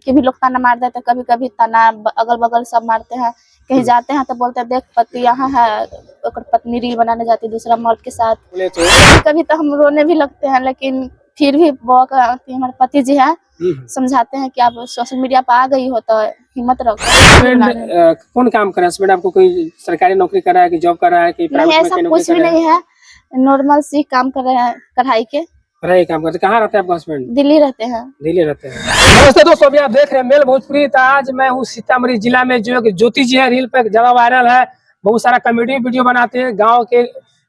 कि भी लोग ताना मार देते हैं, कभी कभी ताना अगल बगल सब मारते हैं। कहीं जाते हैं तो बोलते हैं देख पति यहाँ है, पत्नी रील बनाने जाती है दूसरा मर्द के साथ। कभी कभी तो हम रोने भी लगते हैं, लेकिन फिर भी हमारे पति जी है समझाते हैं कि आप सोशल मीडिया पर आ गई हो तो हिम्मत रखो। कौन काम कर रहा है हस्बैंड? आपको कोई सरकारी नौकरी कर रहा है कि जॉब कर रहा है कि नहीं, ऐसा कुछ भी नहीं है, नॉर्मल सी काम कर रहे हैं, कढ़ाई के काम करते। कहाँ रहते हैं आपका हस्बैंड? दिल्ली रहते हैं। दिल्ली रहते हैं। नमस्ते दोस्तों, अभी आप देख रहे हैं मेल भोजपुरी। तो आज मैं हूँ सीतामढ़ी जिला में, जो ज्योति जी है रील पे ज्यादा वायरल है, बहुत सारा कॉमेडी वीडियो बनाते हैं। गाँव के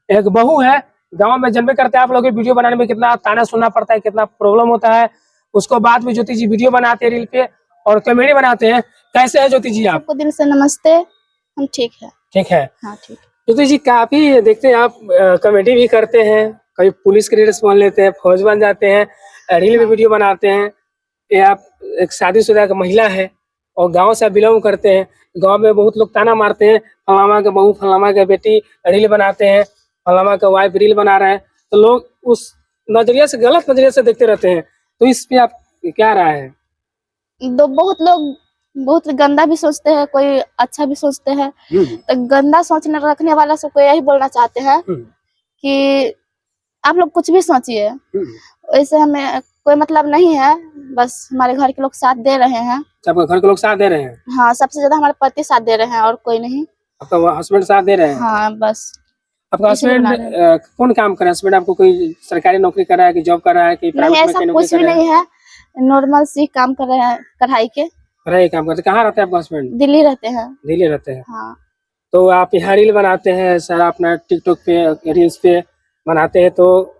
एक बहू है, गाँव में जन्मे करते हैं आप लोग, वीडियो बनाने में कितना ताना सुनना पड़ता है, कितना प्रॉब्लम होता है, उसको बाद में ज्योति जी वीडियो बनाते हैं रील पे और कॉमेडी बनाते हैं। कैसे है ज्योति जी आप? आपको दिल से नमस्ते। हम ठीक है। ठीक है। हाँ ठीक। ज्योति जी काफी देखते हैं आप, कॉमेडी भी करते हैं, कभी पुलिस के रील्स बन लेते हैं, फौज बन जाते हैं, रील में वीडियो बनाते हैं। ये आप एक शादीशुदा महिला है और गांव से बिलोंग करते हैं। गांव में बहुत लोग ताना मारते हैं, फलामा के बहू, फलामा के बेटी रील बनाते हैं, फलामा का वाइफ रील बना रहा है, तो लोग उस नजरिए से, गलत नजरिए से देखते रहते हैं। तो इस पे आप क्या राय है? बहुत लोग बहुत गंदा भी सोचते हैं, कोई अच्छा भी सोचते हैं। तो गंदा सोचने रखने वाला सबको यही बोलना चाहते हैं कि आप लोग कुछ भी सोचिए, वैसे हमें कोई मतलब नहीं है, बस हमारे घर के लोग साथ दे रहे हैं। आपके घर के लोग साथ दे रहे हैं? हाँ, सबसे ज्यादा हमारे पति साथ दे रहे हैं और कोई नहीं। आपका हस्बैंड साथ दे रहे हैं? हाँ बस। आपका हस्बैंड कौन काम कर रहा है? हस्बैंड आपको कोई सरकारी नौकरी कर रहा है कि जॉब कर रहा है कि नहीं, ऐसा कुछ भी नहीं है, नॉर्मल सी काम कर रहे हैं, कढ़ाई के। कढ़ाई काम करते। कहाँ रहते हैं आपका हस्बैंड? दिल्ली रहते हैं। दिल्ली रहते हैं। हाँ। तो आप यहाँ रील बनाते हैं सारा, अपना टिकटॉक पे रील्स पे बनाते हैं, तो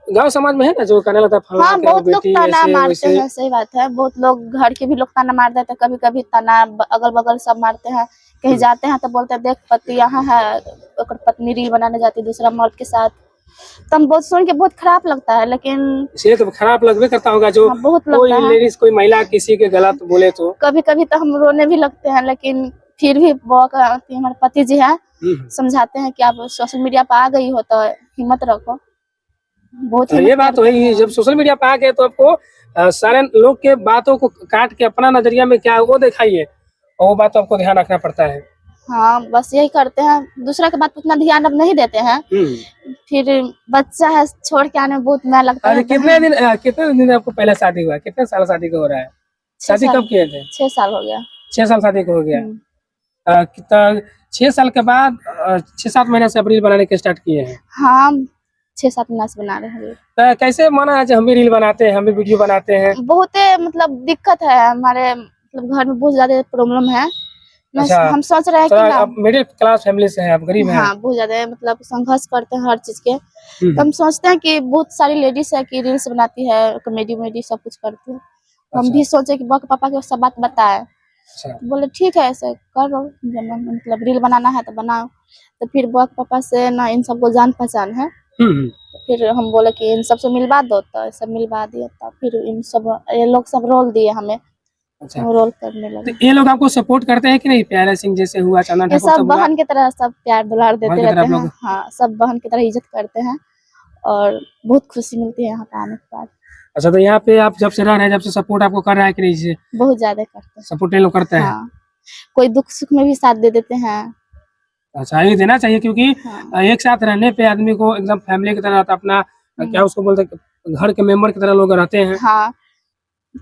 गांव समाज में है ना जो कहने लगता है हाँ, बहुत लोग ताना मारते हैं। सही बात है, बहुत लोग घर के भी लोग ताना मार देते हैं, कभी कभी ताना अगल बगल सब मारते हैं। कहीं जाते हैं तो बोलते हैं देख पति यहाँ है, पत्नी रील बनाने जाती है दूसरा मर्द के साथ। तो हम बहुत सुन के बहुत खराब लगता है, लेकिन इसलिए तो खराब लगवे करता होगा जो बहुत कोई लेडीज, कोई महिला किसी के गलत बोले तो कभी कभी तो हम रोने भी लगते हैं, लेकिन फिर भी हमारे पति जी है समझाते हैं कि आप सोशल मीडिया पर आ गई हो तो हिम्मत रखो। बहुत ये बात तो है, जब सोशल मीडिया पे आ गए तो आपको सारे लोग के बातों को काट के अपना नजरिया में क्या वो दिखाइए, और वो बात तो आपको ध्यान रखना पड़ता है। हाँ बस यही करते हैं, दूसरा के बात उतना ध्यान अब नहीं देते हैं। फिर बच्चा है, छोड़ के आने में बहुत मैं लगता है। कितने दिन आपको पहले शादी हुआ? कितने साल शादी का हो रहा है? शादी कब किए थे? 6 साल हो गया। 6 साल शादी को हो गया। 6 साल के बाद 6-7 महीने से रील बनाने के स्टार्ट किए हैं? हाँ, 6-7 महीने से बना रहे हैं। तो कैसे माना है हम भी रील बनाते हैं, हम भी वीडियो बनाते हैं? बहुत मतलब दिक्कत है, हमारे मतलब घर में बहुत ज्यादा प्रॉब्लम है। अच्छा, हम सोच रहे हैं कि आप मिडिल क्लास फैमिली से हैं, आप गरीब हैं? हाँ, बहुत ज्यादा मतलब संघर्ष करते हैं हर चीज के। तो हम सोचते हैं कि बहुत सारी लेडीज है कि रील्स बनाती है, कॉमेडी सब कुछ करती है। हम भी सोचे कि पापा के सब बात बताए। बोले ठीक है, ऐसे करो, मतलब रील बनाना है तो बनाओ। तो फिर पापा से ना इन सबको जान पहचान है, तो फिर हम बोले कि इन सबसे मिलवा दो, तो सब मिलवा दिए। तो फिर ये लोग सब रोल दिए हमें। अच्छा, रोल करने लगे। तो ये लोग आपको सपोर्ट करते हैं कि नहीं? प्यारे सिंह जैसे हुआ, चंदा ठाकुर, सब बहन की तरह सब प्यार दुलार देते रहते हैं। हाँ, सब बहन की तरह इज्जत करते हैं और बहुत खुशी मिलती है यहाँ पे आने के बाद। अच्छा, तो यहाँ पे आप जब से रह रहे हैं, जब से सपोर्ट आपको कर रहा है कि नहीं? बहुत ज्यादा करते हैं, सपोर्ट ये लोग करते हैं। हाँ, कोई दुख सुख में भी साथ दे देते हैं। अच्छा, ये देना चाहिए, क्योंकि एक साथ रहने पे आदमी को एकदम फैमिली की तरह, अपना क्या उसको बोलते हैं, घर के मेंबर की तरह लोग रहते हैं। हाँ,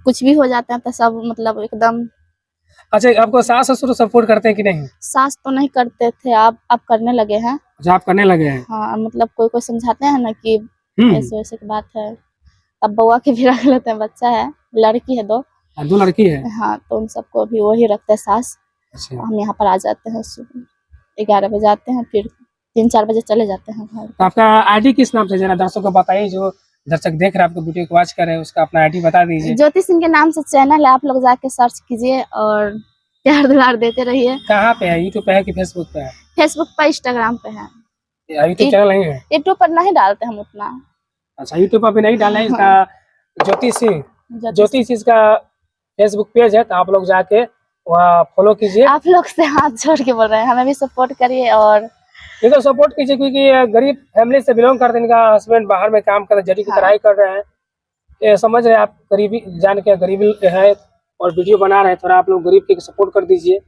कुछ भी हो जाता है तो सब मतलब एकदम। अच्छा, आपको सास ससुर सपोर्ट करते हैं कि नहीं? सास तो नहीं करते थे, आप करने लगे हैं। अच्छा, आप करने लगे हैं? हाँ, मतलब कोई समझाते हैं ना कि ऐसे वैसे की बात है। अब बउआ के भी रख लेते हैं, बच्चा है, लड़की है 2 लड़की है। हाँ, तो उन सबको भी वही रखते हैं सास। अच्छा। हम यहाँ पर आ जाते हैं, सुबह 11 बजे आते हैं, फिर 3-4 बजे चले जाते हैं घर। तो आपका आईडी किस नाम से, जरा दर्शकों को बताइए, जो दर्शक देख रहे हैं आपको वीडियो को वॉच कर रहे हैं, उसका अपना आईडी बता दीजिए। ज्योति सिंह के नाम से चैनल है, आप लोग जाके सर्च कीजिए और प्यार दुलार देते रहिए। कहाँ पे है? यूट्यूब पे है कि फेसबुक पे है? फेसबुक पे, इंस्टाग्राम पे है। यूट्यूब चैनल नहीं है? यूट्यूब पर नहीं डालते हम उतना। अच्छा, यूट्यूब पर भी नहीं डाला है। इसका ज्योति सिंह का फेसबुक पेज है, तो आप लोग जाके वहाँ फॉलो कीजिए। आप लोग से हाथ जोड़ के बोल रहे हैं, हमें भी सपोर्ट करिए और इनको सपोर्ट कीजिए, क्योंकि गरीब फैमिली से बिलोंग करते हैं। इनका हस्बैंड बाहर में काम कर रहे हैं, जरी की कढ़ाई कर रहे हैं। ये समझ रहे हैं आप, गरीबी जान के गरीबी है, और वीडियो बना रहे हैं, थोड़ा आप लोग गरीब के सपोर्ट कर दीजिए।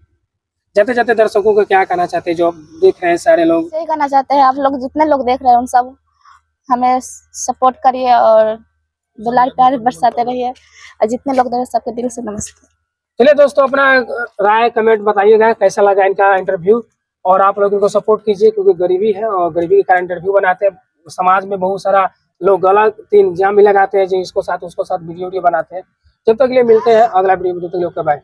जाते जाते दर्शकों को क्या कहना चाहते हैं जो देख रहे हैं सारे लोग? यही कहना चाहते हैं, आप लोग जितने लोग देख रहे हैं उन सब हमें सपोर्ट करिए और दुलार प्यार बरसाते रहिए, और जितने लोग देख रहे हैं सबके दिल से नमस्ते। चलिए दोस्तों, अपना राय कमेंट बताइएगा कैसा लगा इनका इंटरव्यू, और आप लोग इनको सपोर्ट कीजिए क्योंकि गरीबी है और गरीबी के कारण इंटरव्यू बनाते हैं। समाज में बहुत सारा लोग गलत इल्जाम भी लगाते हैं, जो इसको साथ उसको साथ वीडियो बनाते हैं। जब तक के लिए मिलते हैं अगला वीडियो में, जब तक के लिए बाय।